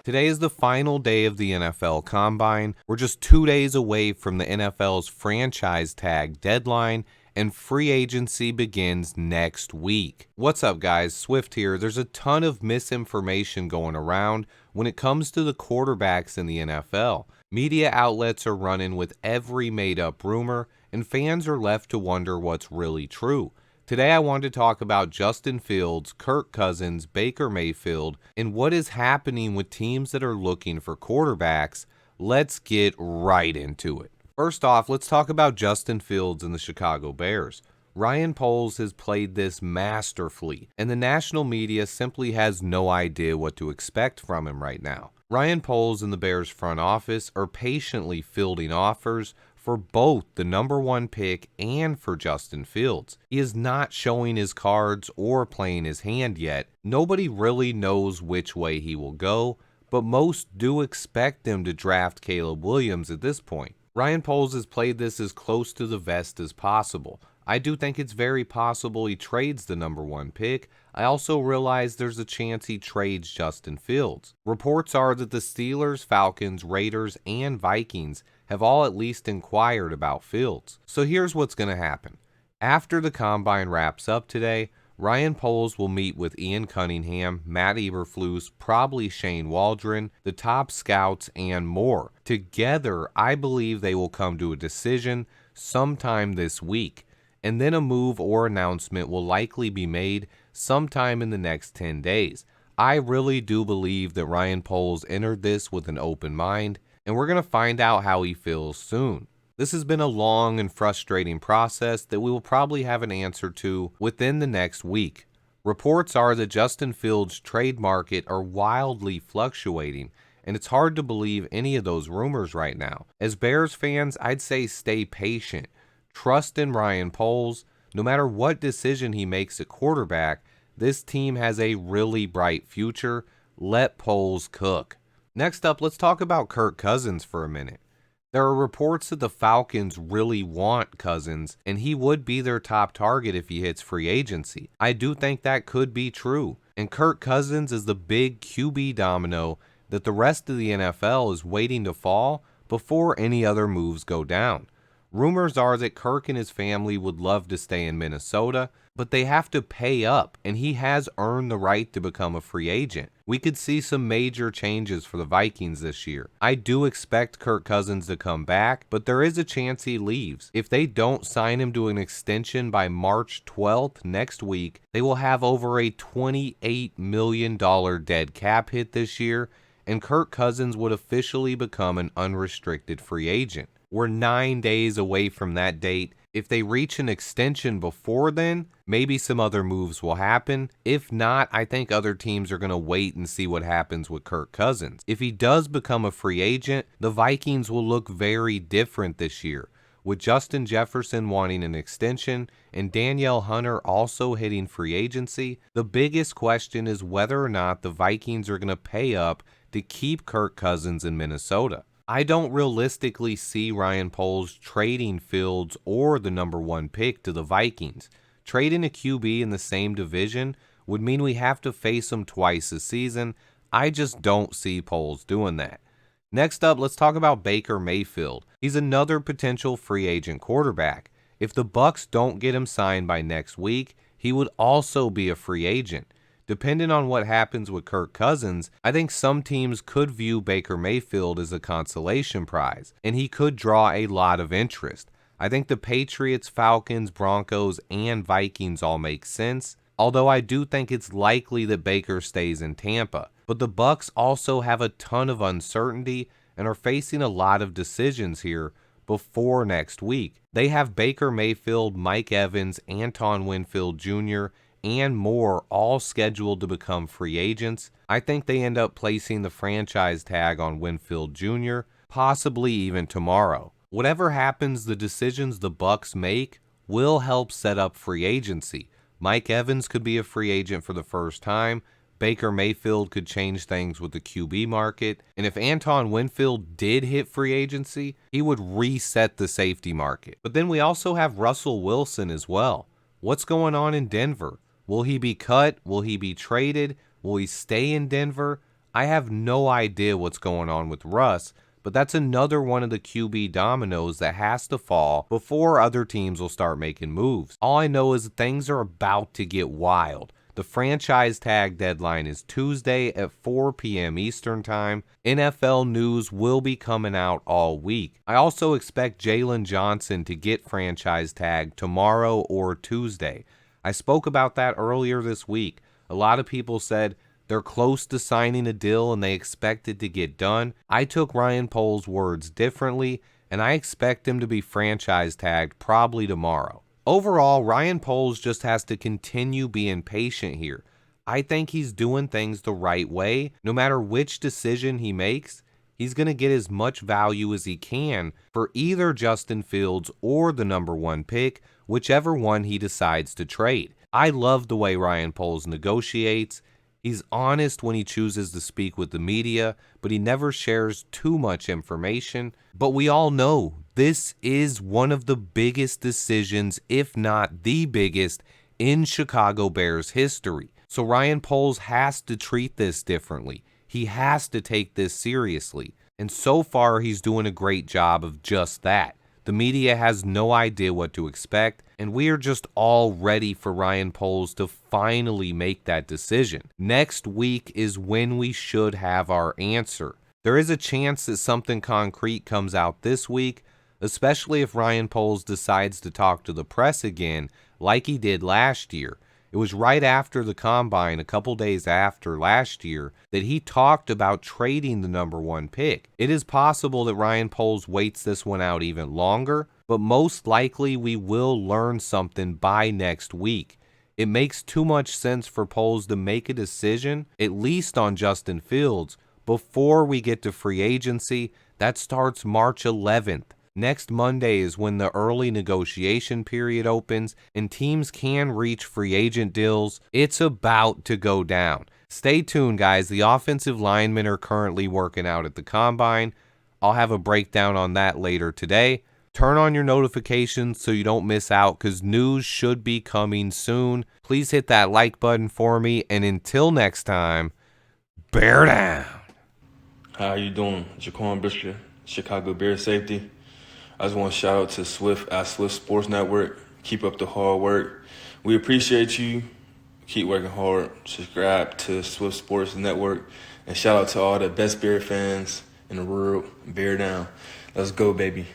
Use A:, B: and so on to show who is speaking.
A: Today is the final day of the NFL Combine. We're just 2 days away from the NFL's franchise tag deadline, and free agency begins next week. What's up, guys? Swift here. There's a ton of misinformation going around when it comes to the quarterbacks in the NFL. Media outlets are running with every made-up rumor, and fans are left to wonder what's really true. Today I wanted to talk about Justin Fields, Kirk Cousins, Baker Mayfield, and what is happening with teams that are looking for quarterbacks. Let's get right into it. First off, let's talk about Justin Fields and the Chicago Bears. Ryan Poles has played this masterfully, and the national media simply has no idea what to expect from him right now. Ryan Poles and the Bears front office are patiently fielding offers for both the number one pick and for Justin Fields. He is not showing his cards or playing his hand yet. Nobody really knows which way he will go, but most do expect him to draft Caleb Williams at this point. Ryan Poles has played this as close to the vest as possible. I do think it's very possible he trades the number one pick. I also realize there's a chance he trades Justin Fields. Reports are that the Steelers, Falcons, Raiders, and Vikings have all at least inquired about Fields. So here's what's going to happen. After the Combine wraps up today, Ryan Poles will meet with Ian Cunningham, Matt Eberflus, probably Shane Waldron, the top scouts, and more. Together, I believe they will come to a decision sometime this week, and then a move or announcement will likely be made sometime in the next 10 days. I really do believe that Ryan Poles entered this with an open mind, and we're going to find out how he feels soon. This has been a long and frustrating process that we will probably have an answer to within the next week. Reports are that Justin Fields' trade market are wildly fluctuating, and it's hard to believe any of those rumors right now. As Bears fans, I'd say stay patient. Trust in Ryan Poles. No matter what decision he makes at quarterback, this team has a really bright future. Let Poles cook. Next up, let's talk about Kirk Cousins for a minute. There are reports that the Falcons really want Cousins, and he would be their top target if he hits free agency. I do think that could be true, and Kirk Cousins is the big QB domino that the rest of the NFL is waiting to fall before any other moves go down. Rumors are that Kirk and his family would love to stay in Minnesota, but they have to pay up, and he has earned the right to become a free agent. We could see some major changes for the Vikings this year. I do expect Kirk Cousins to come back, but there is a chance he leaves. If they don't sign him to an extension by March 12th next week, they will have over a $28 million dead cap hit this year, and Kirk Cousins would officially become an unrestricted free agent. We're 9 days away from that date. If they reach an extension before then, maybe some other moves will happen. If not, I think other teams are going to wait and see what happens with Kirk Cousins. If he does become a free agent, the Vikings will look very different this year, with Justin Jefferson wanting an extension and Danielle Hunter also hitting free agency. The biggest question is whether or not the Vikings are going to pay up to keep Kirk Cousins in Minnesota. I don't realistically see Ryan Poles trading Fields or the number one pick to the Vikings. Trading a QB in the same division would mean we have to face him twice this season. I just don't see Poles doing that. Next up, let's talk about Baker Mayfield. He's another potential free agent quarterback. If the Bucs don't get him signed by next week, he would also be a free agent. Depending on what happens with Kirk Cousins, I think some teams could view Baker Mayfield as a consolation prize, and he could draw a lot of interest. I think the Patriots, Falcons, Broncos, and Vikings all make sense, although I do think it's likely that Baker stays in Tampa. But the Bucs also have a ton of uncertainty and are facing a lot of decisions here before next week. They have Baker Mayfield, Mike Evans, Anton Winfield Jr., and more all scheduled to become free agents. I think they end up placing the franchise tag on Winfield Jr., possibly even tomorrow. Whatever happens, the decisions the Bucs make will help set up free agency. Mike Evans could be a free agent for the first time. Baker Mayfield could change things with the QB market. And if Anton Winfield did hit free agency, he would reset the safety market. But then we also have Russell Wilson as well. What's going on in Denver? Will he be cut? Will he be traded? Will he stay in Denver? I have no idea what's going on with Russ, but that's another one of the QB dominoes that has to fall before other teams will start making moves. All I know is things are about to get wild. The franchise tag deadline is Tuesday at 4 p.m. Eastern Time. NFL news will be coming out all week. I also expect Jalen Johnson to get franchise tagged tomorrow or Tuesday. I spoke about that earlier this week. A lot of people said they're close to signing a deal and they expect it to get done. I took Ryan Poles' words differently, and I expect him to be franchise tagged probably tomorrow. Overall, Ryan Poles just has to continue being patient here. I think he's doing things the right way. No matter which decision he makes, he's going to get as much value as he can for either Justin Fields or the number one pick, whichever one he decides to trade. I love the way Ryan Poles negotiates. He's honest when he chooses to speak with the media, but he never shares too much information. But we all know this is one of the biggest decisions, if not the biggest, in Chicago Bears history. So Ryan Poles has to treat this differently. He has to take this seriously. And so far, he's doing a great job of just that. The media has no idea what to expect, and we are just all ready for Ryan Poles to finally make that decision. Next week is when we should have our answer. There is a chance that something concrete comes out this week, especially if Ryan Poles decides to talk to the press again like he did last year. It was right after the Combine, a couple days after last year, that he talked about trading the number one pick. It is possible that Ryan Poles waits this one out even longer, but most likely we will learn something by next week. It makes too much sense for Poles to make a decision, at least on Justin Fields, before we get to free agency. That starts March 11th. Next Monday is when the early negotiation period opens and teams can reach free agent deals. It's about to go down. Stay tuned, guys. The offensive linemen are currently working out at the Combine. I'll have a breakdown on that later today. Turn on your notifications so you don't miss out because news should be coming soon. Please hit that like button for me. And until next time, bear down.
B: How you doing? Jaquan Brisker, Chicago Bears safety. I just want to shout out to Swift at Swift Sports Network. Keep up the hard work. We appreciate you. Keep working hard. Subscribe to Swift Sports Network. And shout out to all the best Bear fans in the world. Bear down. Let's go, baby.